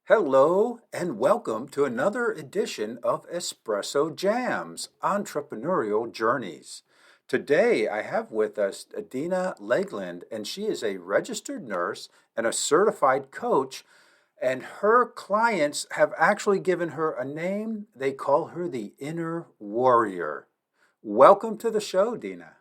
Hello and welcome to another edition of Espresso Jams, Entrepreneurial Journeys. Today I have with us Dina Lakeland, and she is a registered nurse and a certified coach, and her clients have actually given her a name. They call her the Inner Warrior. Welcome to the show, Dina.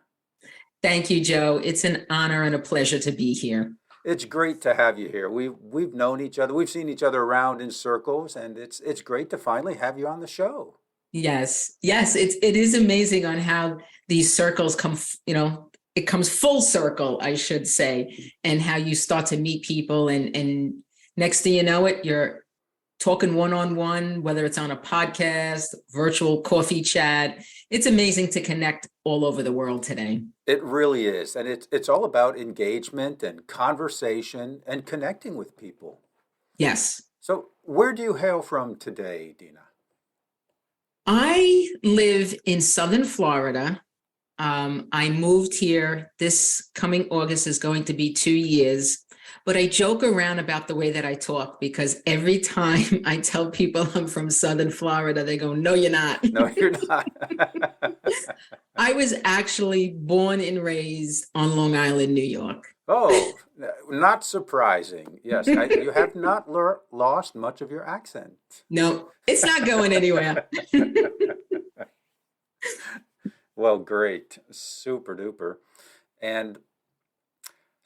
Thank you, Joe. It's an honor and a pleasure to be here. It's great to have you here. We've known each other. We've seen each other around in circles, and it's great to finally have you on the show. Yes, it is amazing on how these circles come, it comes full circle, I should say, and how you start to meet people and next thing you know it, you're talking one-on-one, whether it's on a podcast, virtual coffee chat. It's amazing to connect all over the world today. It really is, and it's all about engagement and conversation and connecting with people. Yes. So, where do you hail from today, Dina? I live in Southern Florida. I moved here. This coming August is going to be 2 years. But I joke around about the way that I talk because every time I tell people I'm from Southern Florida, they go, "No, you're not." No, you're not. I was actually born and raised on Long Island, New York. Oh, not surprising. Yes, you have not lost much of your accent. No, it's not going anywhere. Well, great. Super duper. And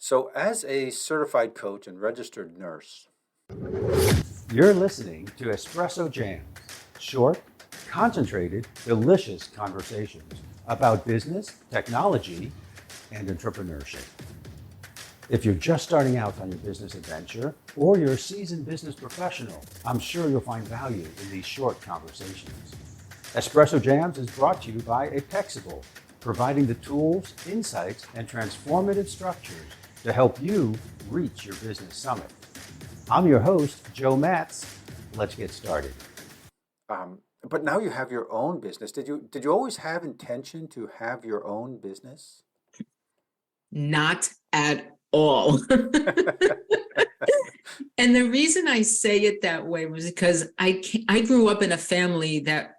so, as a certified coach and registered nurse, you're listening to Espresso Jams, short, concentrated, delicious conversations about business, technology, and entrepreneurship. If you're just starting out on your business adventure or you're a seasoned business professional, I'm sure you'll find value in these short conversations. Espresso Jams is brought to you by 𝐏𝐸𝐳𝐸, providing the tools, insights, and transformative structures to help you reach your business summit. I'm your host, Joe Matz. Let's get started. But now you have your own business. Did you always have intention to have your own business? Not at all. And the reason I say it that way was because I grew up in a family that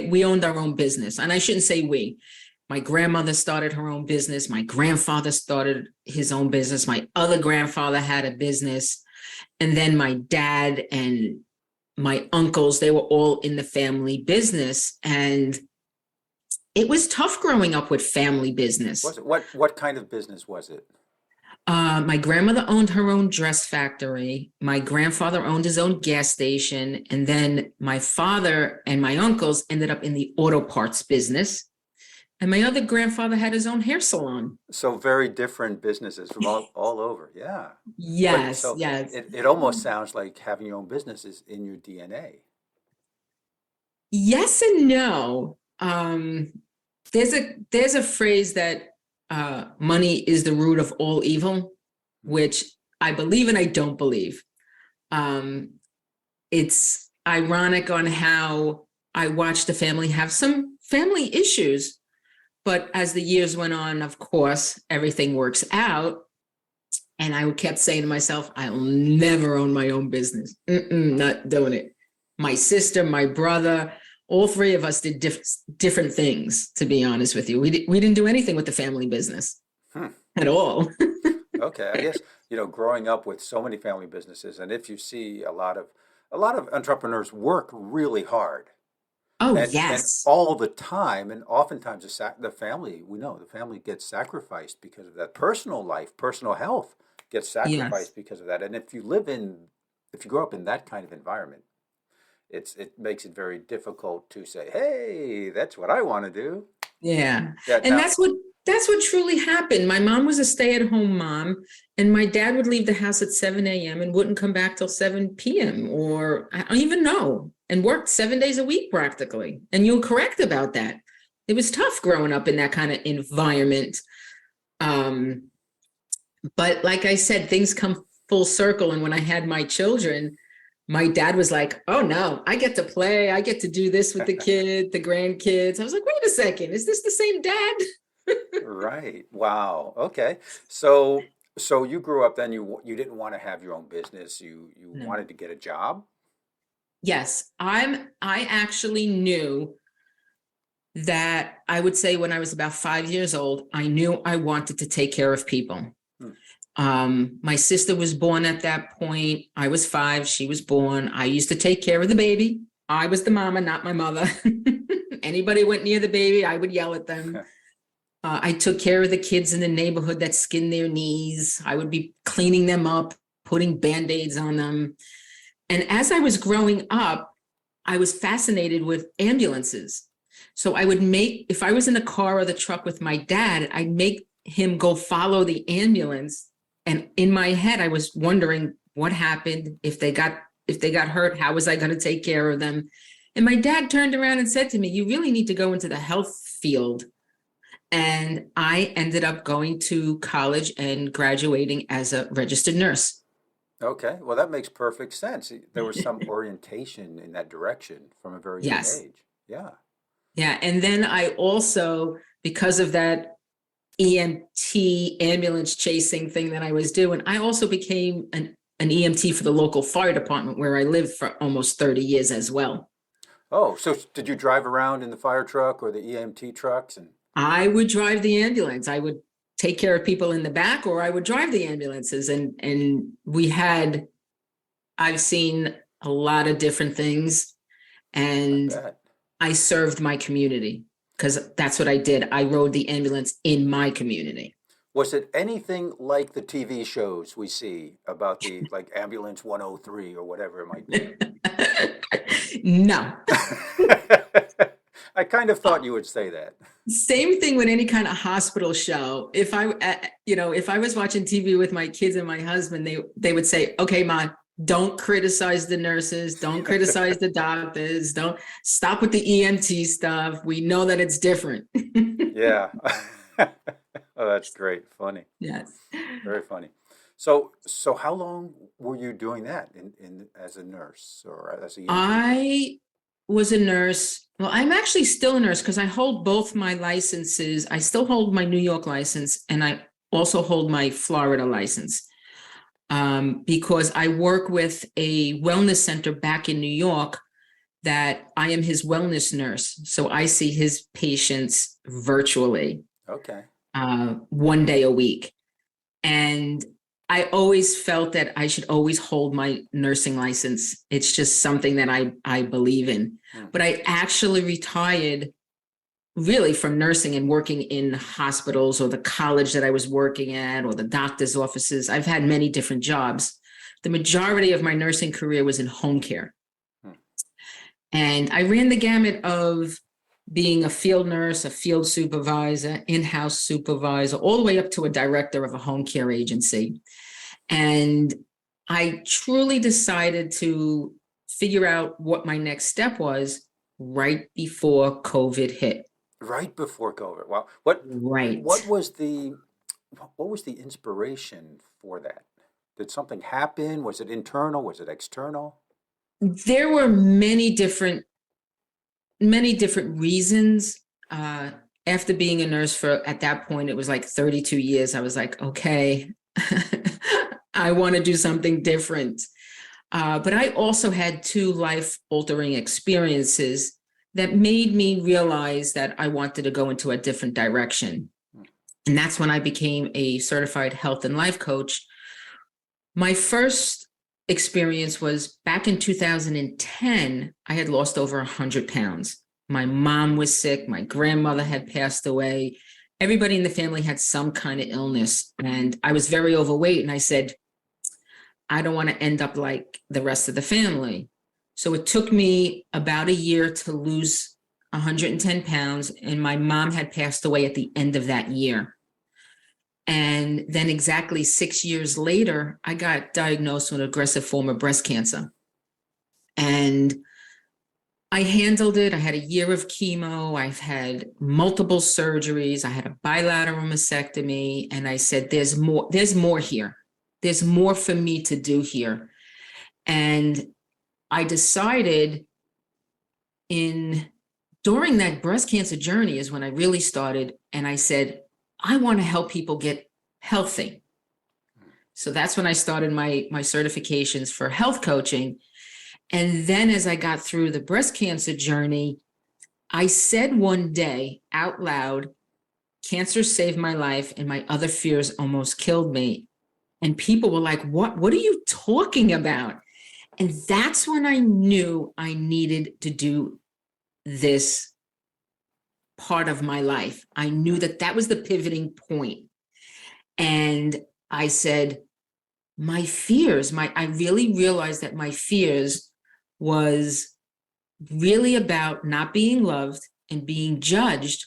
we owned our own business. And I shouldn't say we. My grandmother started her own business. My grandfather started his own business. My other grandfather had a business. And then my dad and my uncles, they were all in the family business. And it was tough growing up with family business. Was it? What kind of business was it? My grandmother owned her own dress factory. My grandfather owned his own gas station. And then my father and my uncles ended up in the auto parts business. And my other grandfather had his own hair salon. So very different businesses from all over. Yeah. Yes, So yes. it almost sounds like having your own business is in your DNA. Yes and no. There's a phrase that money is the root of all evil, which I believe and I don't believe. It's ironic on how I watched the family have some family issues. But as the years went on, of course, everything works out. And I kept saying to myself, I'll never own my own business. Not doing it. My sister, my brother, all three of us did different things, to be honest with you. We didn't do anything with the family business at all. Okay, I guess, growing up with so many family businesses, and if you see a lot of entrepreneurs work really hard. Oh, and yes. all the time, and oftentimes the family gets sacrificed because of that. Personal life, personal health gets sacrificed because of that. And if you grow up in that kind of environment, it makes it very difficult to say, "Hey, that's what I want to do." Yeah. And that's what truly happened. My mom was a stay-at-home mom, and my dad would leave the house at 7 a.m. and wouldn't come back till 7 p.m. or I don't even know, and worked 7 days a week practically. And you're correct about that. It was tough growing up in that kind of environment. But like I said, things come full circle. And when I had my children, my dad was like, "Oh no, I get to play. I get to do this with the the grandkids." I was like, "Wait a second, is this the same dad?" Right. Wow. Okay. So So you grew up then, you didn't want to have your own business. You No. wanted to get a job? Yes, I actually knew that I would say when I was about 5 years old, I knew I wanted to take care of people. Hmm. My sister was born at that point. I was 5, she was born. I used to take care of the baby. I was the mama, not my mother. Anybody went near the baby, I would yell at them. I took care of the kids in the neighborhood that skinned their knees. I would be cleaning them up, putting Band-Aids on them. And as I was growing up, I was fascinated with ambulances. So I would make, if I was in the car or the truck with my dad, I'd make him go follow the ambulance. And in my head, I was wondering what happened if they got hurt, how was I going to take care of them? And my dad turned around and said to me, "You really need to go into the health field." And I ended up going to college and graduating as a registered nurse. Okay, well, that makes perfect sense. There was some orientation in that direction from a very young Yes. age. Yeah. Yeah. And then I also, because of that EMT ambulance chasing thing that I was doing, I also became an EMT for the local fire department where I lived for almost 30 years as well. Oh, so did you drive around in the fire truck or the EMT trucks? And I would drive the ambulance. I would take care of people in the back, or I would drive the ambulances. And I've seen a lot of different things, I and bet. I served my community because that's what I did. I rode the ambulance in my community. Was it anything like the TV shows we see about the like Ambulance 103 or whatever it might be? No. I kind of thought you would say that. Same thing with any kind of hospital show. If I was watching TV with my kids and my husband, they would say, "Okay, Ma, don't criticize the nurses, don't criticize the doctors, don't stop with the EMT stuff. We know that it's different." Yeah. Oh, that's great. Funny. Yes. Very funny. So how long were you doing that in as a nurse or as a EMT? I was a nurse. Well, I'm actually still a nurse because I hold both my licenses. I still hold my New York license and I also hold my Florida license, because I work with a wellness center back in New York that I am his wellness nurse. So I see his patients virtually, Okay. 1 day a week. And I always felt that I should always hold my nursing license. It's just something that I believe in. Hmm. But I actually retired really from nursing and working in hospitals or the college that I was working at or the doctor's offices. I've had many different jobs. The majority of my nursing career was in home care. Hmm. And I ran the gamut of being a field nurse, a field supervisor, in-house supervisor, all the way up to a director of a home care agency. And I truly decided to figure out what my next step was right before COVID hit. Right before COVID. Wow. Right. What was the inspiration for that? Did something happen? Was it internal? Was it external? There were many different reasons. After being a nurse for, at that point, it was like 32 years, I was like, okay, I want to do something different. But I also had 2 life-altering experiences that made me realize that I wanted to go into a different direction. And that's when I became a certified health and life coach. My first experience was back in 2010. I had lost over 100 pounds. My mom was sick. My grandmother had passed away. Everybody in the family had some kind of illness. And I was very overweight. And I said, I don't want to end up like the rest of the family. So it took me about a year to lose 110 pounds. And my mom had passed away at the end of that year. And then exactly 6 years later, I got diagnosed with an aggressive form of breast cancer. And I handled it. I had a year of chemo. I've had multiple surgeries. I had a bilateral mastectomy. And I said, there's more here. There's more for me to do here. And I decided during that breast cancer journey is when I really started. And I said, I want to help people get healthy. So that's when I started my certifications for health coaching. And then as I got through the breast cancer journey, I said one day out loud, cancer saved my life and my other fears almost killed me. And people were like, what are you talking about? And that's when I knew I needed to do this part of my life. I knew that was the pivoting point. And I said, my fears, I really realized that my fears was really about not being loved and being judged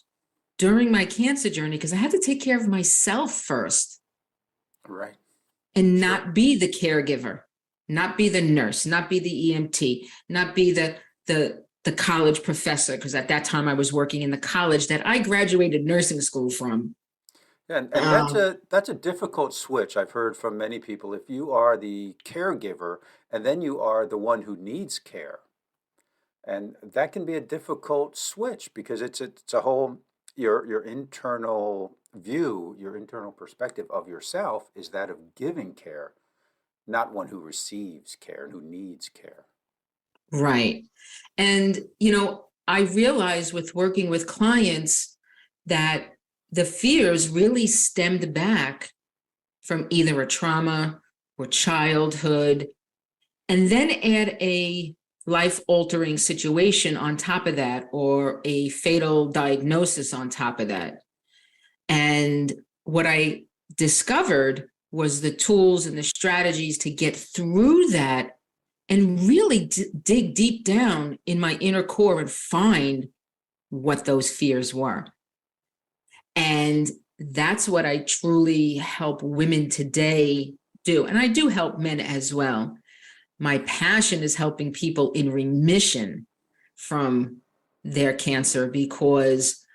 during my cancer journey, because I had to take care of myself first. Right. And not be the caregiver, not be the nurse, not be the EMT, not be the college professor, because at that time I was working in the college that I graduated nursing school from. Yeah, and that's a difficult switch. I've heard from many people. If you are the caregiver and then you are the one who needs care, and that can be a difficult switch because it's a whole your internal view, your internal perspective of yourself is that of giving care, not one who receives care and who needs care. Right. And, I realized with working with clients that the fears really stemmed back from either a trauma or childhood, and then add a life-altering situation on top of that, or a fatal diagnosis on top of that. And what I discovered was the tools and the strategies to get through that and really dig deep down in my inner core and find what those fears were. And that's what I truly help women today do. And I do help men as well. My passion is helping people in remission from their cancer, because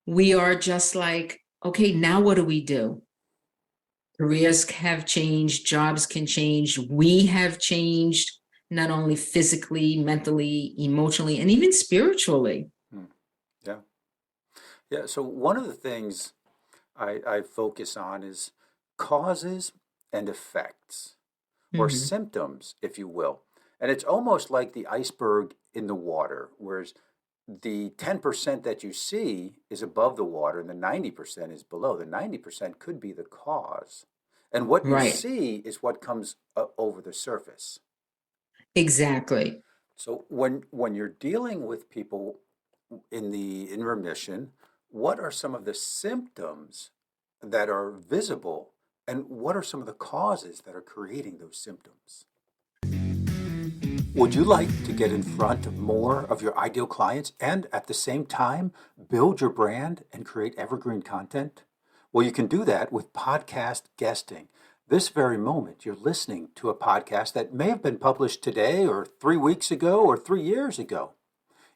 we are just like, okay, now what do we do? Careers have changed, jobs can change. We have changed, not only physically, mentally, emotionally, and even spiritually. Yeah. Yeah. So one of the things I focus on is causes and effects, or symptoms, if you will. And it's almost like the iceberg in the water, whereas the 10% that you see is above the water and the 90% is below. The 90% could be the cause. And what you Right. see is what comes over the surface. Exactly. So when you're dealing with people in remission, what are some of the symptoms that are visible, and what are some of the causes that are creating those symptoms? Would you like to get in front of more of your ideal clients and at the same time build your brand and create evergreen content? Well, you can do that with podcast guesting. This very moment, you're listening to a podcast that may have been published today or 3 weeks ago or 3 years ago.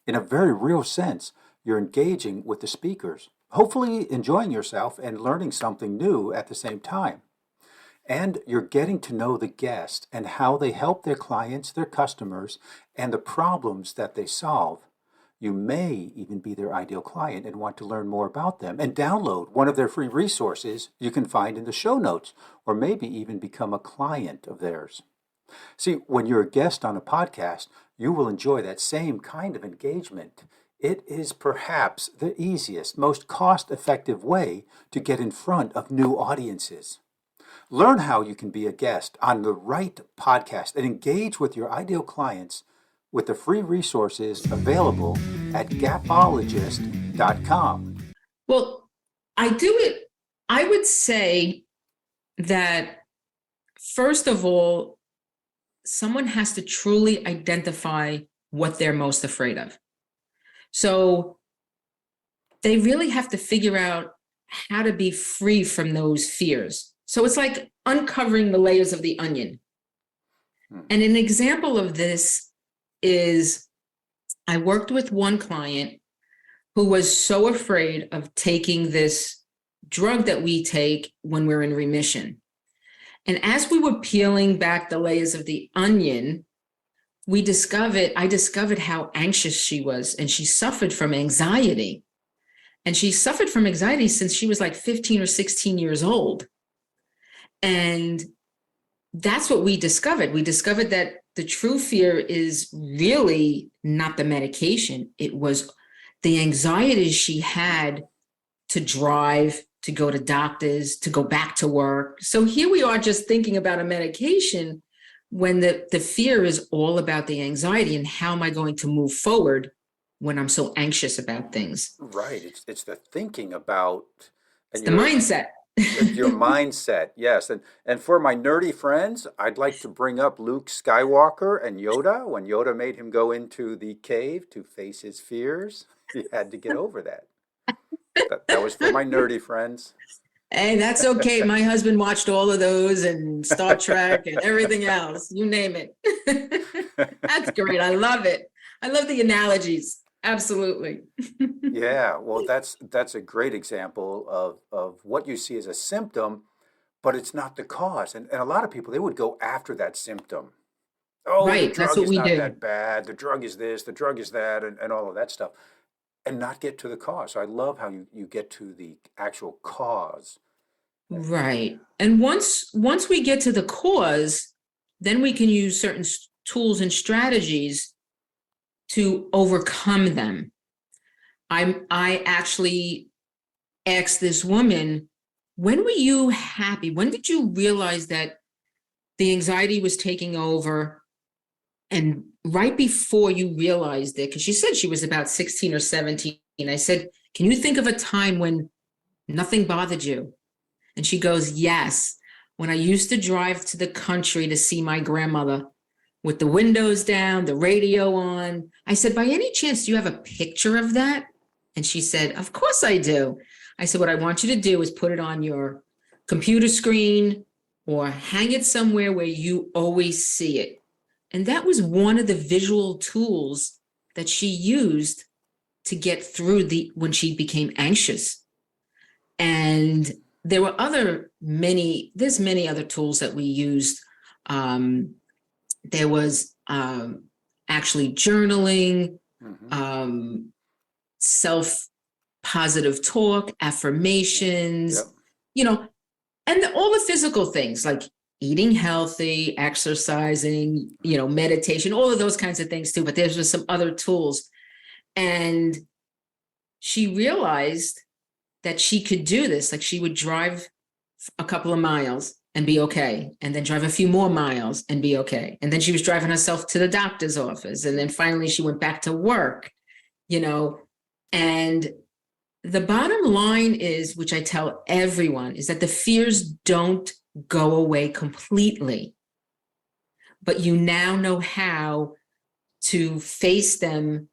In a very real sense, you're engaging with the speakers, hopefully enjoying yourself and learning something new at the same time. And you're getting to know the guest and how they help their clients, their customers, and the problems that they solve. You may even be their ideal client and want to learn more about them and download one of their free resources you can find in the show notes, or maybe even become a client of theirs. See, when you're a guest on a podcast, you will enjoy that same kind of engagement. It is perhaps the easiest, most cost-effective way to get in front of new audiences. Learn how you can be a guest on the right podcast and engage with your ideal clients with the free resources available at gapologist.com. Well, I would say that, first of all, someone has to truly identify what they're most afraid of. So they really have to figure out how to be free from those fears. So it's like uncovering the layers of the onion. And an example of this is, I worked with one client who was so afraid of taking this drug that we take when we're in remission. And as we were peeling back the layers of the onion, I discovered how anxious she was, and she suffered from anxiety. And she suffered from anxiety since she was like 15 or 16 years old. And that's what we discovered. We discovered that the true fear is really not the medication. It was the anxieties she had to drive, to go to doctors, to go back to work. So here we are just thinking about a medication when the fear is all about the anxiety and how am I going to move forward when I'm so anxious about things. Right. It's the thinking about It's and the your mindset. your mindset. Yes. And for my nerdy friends, I'd like to bring up Luke Skywalker and Yoda when Yoda made him go into the cave to face his fears. He had to get over that. That was for my nerdy friends. Hey, that's okay. My husband watched all of those and Star Trek and everything else. You name it. That's great. I love it. I love the analogies. Absolutely. Yeah, well, that's a great example of what you see as a symptom, but it's not the cause. And a lot of people, they would go after that symptom. Oh, the Right. That's drug what is we not do. that bad. The drug is this, the drug is that, and all of that stuff, and not get to the cause. So I love how you get to the actual cause. Right. And once we get to the cause, then we can use certain tools and strategies to overcome them. I actually asked this woman, when were you happy? When did you realize that the anxiety was taking over? And right before you realized it, because she said she was about 16 or 17, I said, can you think of a time when nothing bothered you? And she goes, yes, when I used to drive to the country to see my grandmother with the windows down, the radio on. I said, by any chance, do you have a picture of that? And she said, of course I do. I said, what I want you to do is put it on your computer screen or hang it somewhere where you always see it. And that was one of the visual tools that she used to get through when she became anxious. And there were there's many other tools that we used. There was actually journaling, Hmm. self positive talk, affirmations, Yep. you know, and all the physical things like eating healthy, exercising, meditation, all of those kinds of things too. But there's just some other tools. And she realized that she could do this. Like she would drive a couple of miles and be okay, and then drive a few more miles and be okay. And then she was driving herself to the doctor's office. And then finally she went back to work, and the bottom line is, which I tell everyone, is that the fears don't go away completely, but you now know how to face them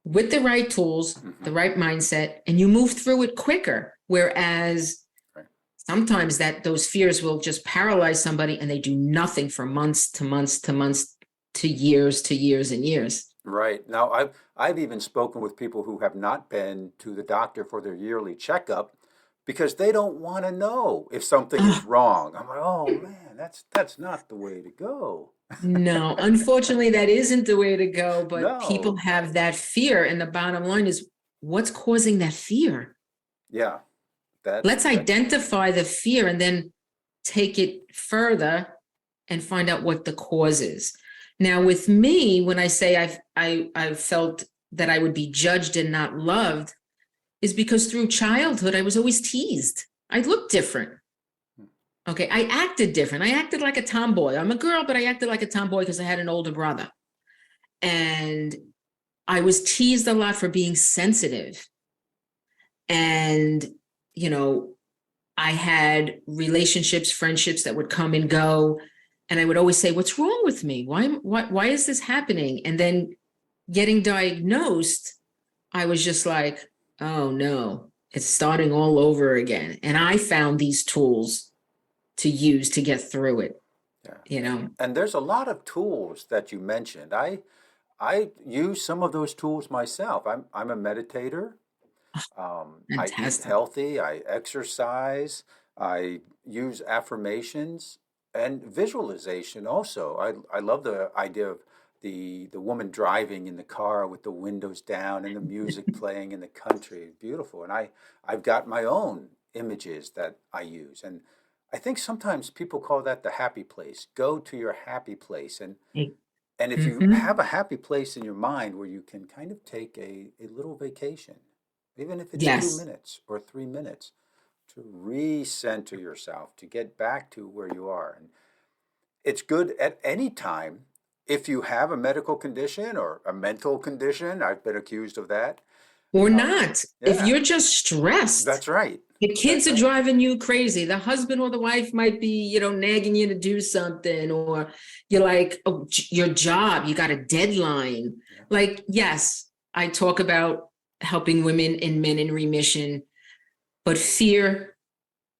with the right tools, Hmm. the right mindset, and you move through it quicker. Whereas Right. sometimes those fears will just paralyze somebody and they do nothing for months to months to months to years and years. Right. Now, I've even spoken with people who have not been to the doctor for their yearly checkup because they don't want to know if something is Oh, wrong. I'm like, oh man, that's not the way to go. no, unfortunately, that isn't the way to go, but people No. have that fear. And the bottom line is, what's causing that fear? Yeah. Let's That. identify the fear and then take it further and find out what the cause is. Now, with me, when I say I've felt that I would be judged and not loved, is because through childhood I was always teased. I looked different. Okay, I acted different. I acted like a tomboy. I'm a girl, but I acted like a tomboy because I had an older brother. And I was teased a lot for being sensitive. And, you know, I had relationships, friendships that would come and go. And I would always say, what's wrong with me? Why is this happening? And then getting diagnosed, I was just like, oh no, it's starting all over again. And I found these tools to use to get through it, Yeah. you know. And there's a lot of tools that you mentioned. I use some of those tools myself. I'm a meditator. I eat Fantastic. healthy. I exercise. I use affirmations and visualization also. I love the idea of the woman driving in the car with the windows down and the music playing in the country. Beautiful. And I've got my own images that I use. And I think sometimes people call that the happy place. Go to your happy place. And if you Mm-hmm. have a happy place in your mind where you can kind of take a little vacation, even if it's two Yes. minutes or 3 minutes, to recenter yourself, to get back to where you are. And it's good at any time if you have a medical condition or a mental condition. I've been accused of that. Or Um, not. If yeah, you're just stressed, that's right. the kids That's are right. driving you crazy. The husband or the wife might be, nagging you to do something, or you're like, oh, your job, you got a deadline. Yeah. Like, yes, I talk about helping women and men in remission, but fear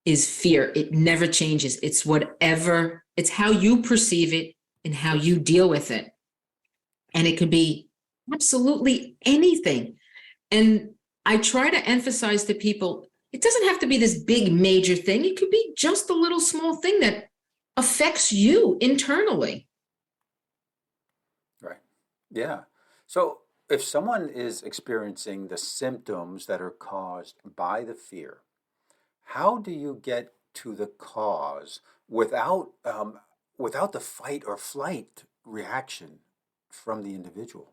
is fear. It never changes. It's how you perceive it and how you deal with it. And it could be absolutely anything. And I try to emphasize to people, it doesn't have to be this big major thing. It could be just a little small thing that affects you internally. Right. Yeah. So if someone is experiencing the symptoms that are caused by the fear, how do you get to the cause without the fight or flight reaction from the individual?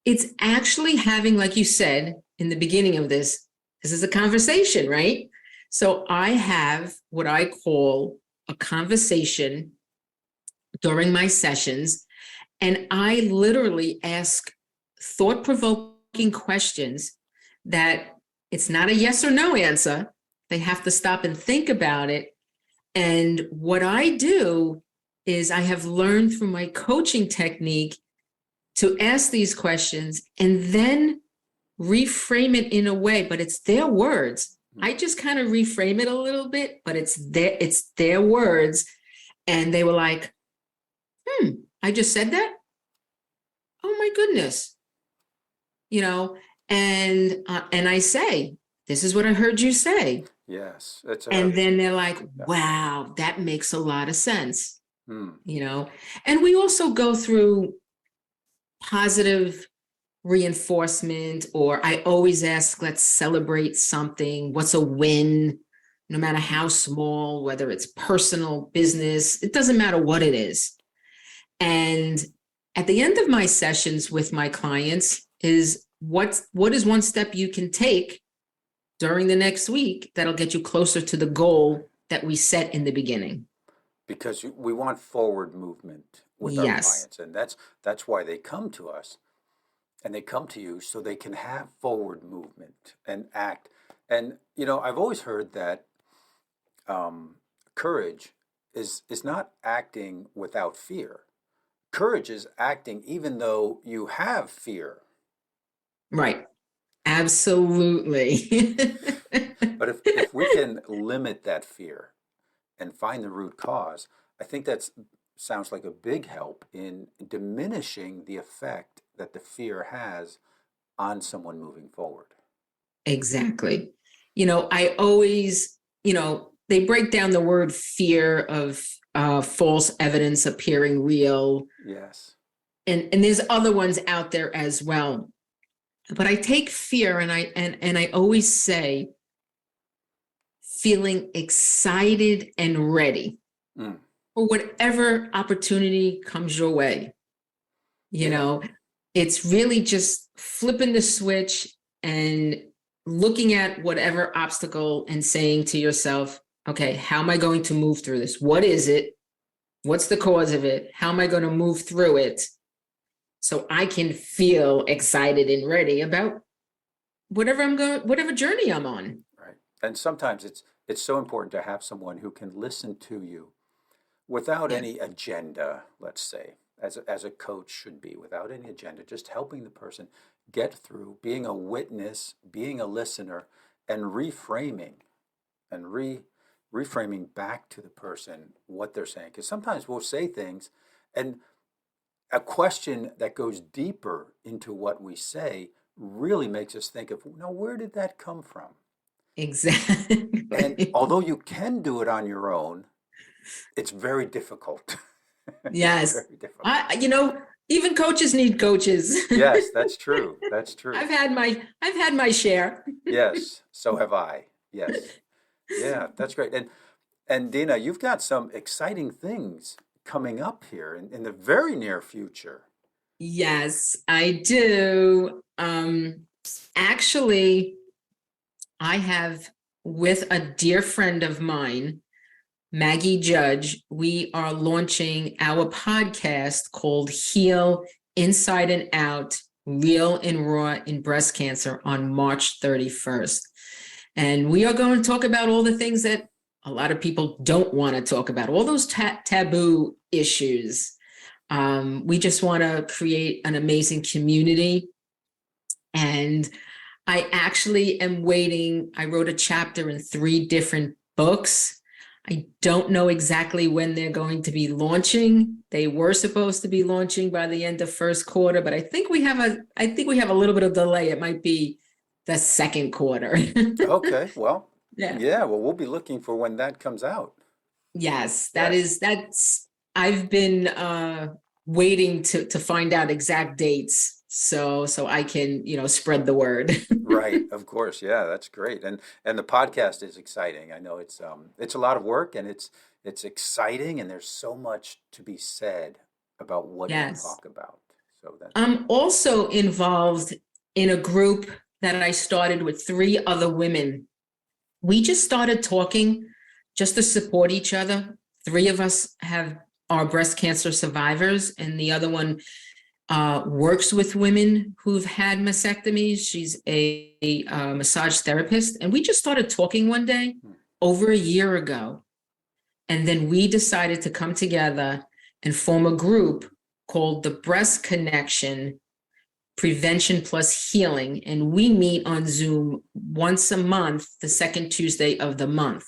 It's actually having, like you said in the beginning of this is a conversation, right? So I have what I call a conversation during my sessions, and I literally ask thought-provoking questions that it's not a yes or no answer. They have to stop and think about it. And what I do is I have learned through my coaching technique to ask these questions and then reframe it in a way, but it's their words. I just kind of reframe it a little bit, but it's their words. And they were like, I just said that? Oh my goodness. You know, and I say, this is what I heard you say. Yes, it's And a then they're like, yeah. wow, that makes a lot of sense, Hmm. you know. And we also go through positive reinforcement, or I always ask, let's celebrate something. What's a win? No matter how small, whether it's personal, business, it doesn't matter what it is. And at the end of my sessions with my clients is what is one step you can take during the next week that'll get you closer to the goal that we set in the beginning. Because we want forward movement with our Yes. clients, and that's why they come to us, and they come to you so they can have forward movement and act. And I've always heard that courage is not acting without fear. Courage is acting even though you have fear. Right. Absolutely. But if we can limit that fear and find the root cause, I think that sounds like a big help in diminishing the effect that the fear has on someone moving forward. Exactly. I always, they break down the word fear of false evidence appearing real. Yes. And there's other ones out there as well. But I take fear and I always say feeling excited and ready Mm. for whatever opportunity comes your way. Yeah. It's really just flipping the switch and looking at whatever obstacle and saying to yourself, okay, how am I going to move through this? What is it? What's the cause of it? How am I going to move through it so I can feel excited and ready about whatever journey I'm on? Right. And sometimes it's so important to have someone who can listen to you without Yeah. any agenda, let's say, as a coach should be, without any agenda, just helping the person get through, being a witness, being a listener, and reframing and reframing back to the person what they're saying. Because sometimes we'll say things, and a question that goes deeper into what we say really makes us think of, now, where did that come from? And Exactly. although you can do it on your own, it's very difficult. It's Yes. very difficult. Even coaches need coaches. Yes, that's true. That's true. I've had my share. Yes, so have I. Yes. Yeah, that's great. And And Dina, you've got some exciting things coming up here in the very near future. Yes, I do. Actually, I have with a dear friend of mine, Maggie Judge, we are launching our podcast called Heal Inside and Out, Real and Raw in Breast Cancer on March 31st. And we are going to talk about all the things that a lot of people don't want to talk about, all those taboo issues. We just want to create an amazing community. And I actually am waiting. I wrote a chapter in 3 different books. I don't know exactly when they're going to be launching. They were supposed to be launching by the end of first quarter, but I think we have a little bit of delay. It might be the second quarter. Okay, well, Yeah. yeah, well, we'll be looking for when that comes out. Yes, Yes. that's I've been waiting to find out exact dates so I can, spread the word. Right, of course. Yeah, that's great. And the podcast is exciting. I know it's a lot of work and it's exciting and there's so much to be said about what you Yes. talk about. So that I'm also involved in a group that I started with 3 other women. We just started talking just to support each other. 3 of us are breast cancer survivors, and the other one works with women who've had mastectomies. She's a massage therapist, and we just started talking one day over a year ago. And then we decided to come together and form a group called the Breast Connection Prevention Plus Healing. And we meet on Zoom once a month, the second Tuesday of the month.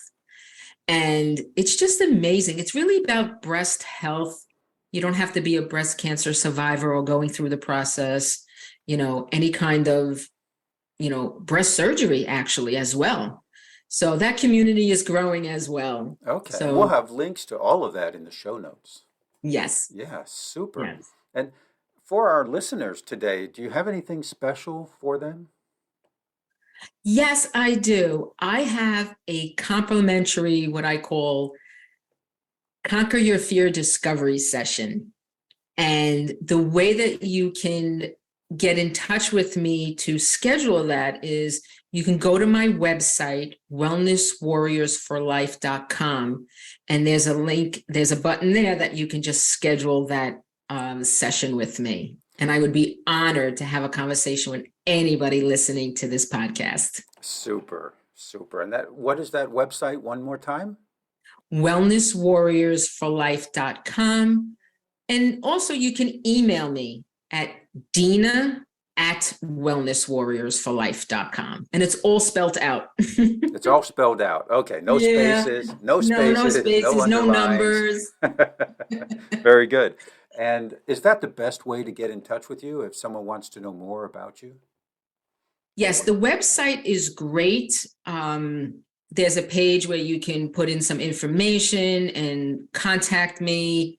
And it's just amazing. It's really about breast health. You don't have to be a breast cancer survivor or going through the process, any kind of, breast surgery actually as well. So that community is growing as well. okay. So We'll have links to all of that in the show notes. yes, Yeah, super. yes. And for our listeners today, do you have anything special for them? Yes, I do. I have a complimentary, what I call Conquer Your Fear Discovery session. And the way that you can get in touch with me to schedule that is you can go to my website, wellnesswarriorsforlife.com, and there's a link, there's a button there that you can just schedule that session with me. And I would be honored to have a conversation with anybody listening to this podcast. Super, super. And what is that website one more time? wellnesswarriorsforlife.com. And also you can email me at Dina@wellnesswarriorsforlife.com. And it's all spelled out. It's all spelled out. Okay, no Yeah. spaces, no No spaces, no spaces, no underlines. numbers. Very good. And is that the best way to get in touch with you if someone wants to know more about you? Yes, the website is great. There's a page where you can put in some information and contact me.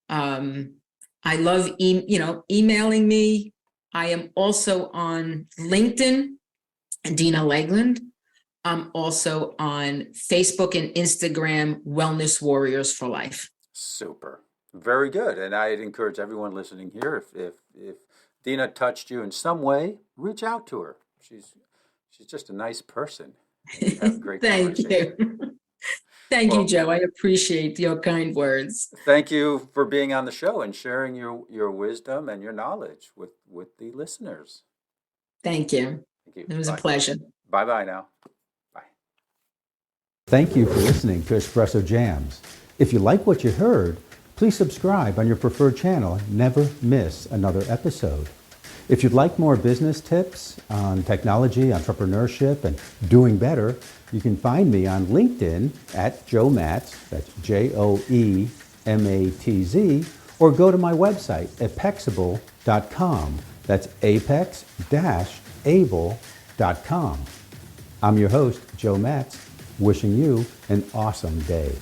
I love emailing me. I am also on LinkedIn, Dina Legland. I'm also on Facebook and Instagram, Wellness Warriors for Life. Super. Very good. And I'd encourage everyone listening here, if Dina touched you in some way, reach out to her. She's just a nice person. You have a great Thank conversation. you. Thank you, Joe. I appreciate your kind words. Thank you for being on the show and sharing your wisdom and your knowledge with the listeners. Thank you. Thank you. It was Bye. a pleasure. Bye-bye now. Bye. Thank you for listening to Espresso Jams. If you like what you heard, please subscribe on your preferred channel and never miss another episode. If you'd like more business tips on technology, entrepreneurship, and doing better, you can find me on LinkedIn at Joe Matz, that's JoeMatz, or go to my website, apexable.com, that's apex-able.com. I'm your host, Joe Matz, wishing you an awesome day.